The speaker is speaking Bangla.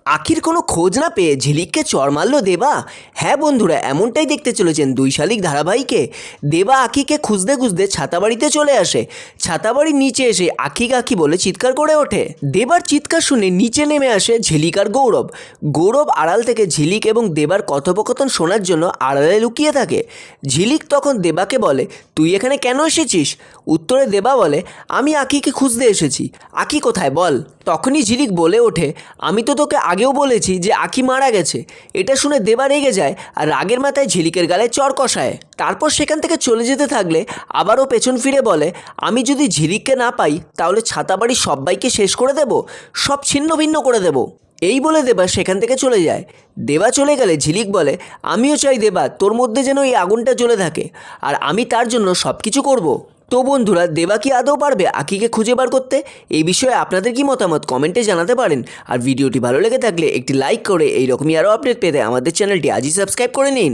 আখির কোনো খোঁজ না পেয়ে ঝিলিককে চড় মারল দেবা। হ্যাঁ বন্ধুরা, এমনটাই দেখতে চলেছেন দুই শালিক ধারাবাহিকে। দেবা আখিকে খুঁজতে খুঁজতে ছাতাবাড়িতে চলে আসে। ছাতাবাড়ির নিচে এসে আখি কাকি বলে চিৎকার করে ওঠে। দেবার চিৎকার শুনে নিচে নেমে আসে ঝিলিক আর গৌরব। গৌরব আড়াল থেকে ঝিলিক এবং দেবার কথোপকথন শোনার জন্য আড়ালে লুকিয়ে থাকে। ঝিলিক তখন দেবাকে বলে, তুই এখানে কেন এসেছিস? উত্তরে দেবা বলে, আমি আখিকে খুঁজতে এসেছি। আখি কোথায় বল? তখনই ঝিলিক বলে ওঠে, আমি তো তোকে আগেও বলেছি যে আখি মারা গেছে। এটা শুনে দেবা রেগে যায় আর রাগের মাথায় ঝিলিকের গালে চড় কষায়। তারপর সেখান থেকে চলে যেতে থাকলে আবারও পেছন ফিরে বলে, আমি যদি ঝিলিককে না পাই তাহলে ছাতাবাড়ির সবাইকে শেষ করে দেব, সব ছিন্ন ভিন্ন করে দেব। এই বলে দেবা সেখান থেকে চলে যায়। দেবা চলে গেলে ঝিলিক বলে, আমিও চাই দেবা তোর মধ্যে যেন এই আগুনটা জ্বলে থাকে, আর আমি তার জন্য সব কিছু করব। তো বন্ধুরা, দেবা কি আদৌ পারবে আখিকে খুঁজে বার করতে? এই বিষয়ে আপনাদের কি মতামত কমেন্টে জানাতে পারেন। আর ভিডিওটি ভালো লেগে থাকলে একটি লাইক করে এইরকমই আরও আপডেট পেতে আমাদের চ্যানেলটি আজই সাবস্ক্রাইব করে নিন।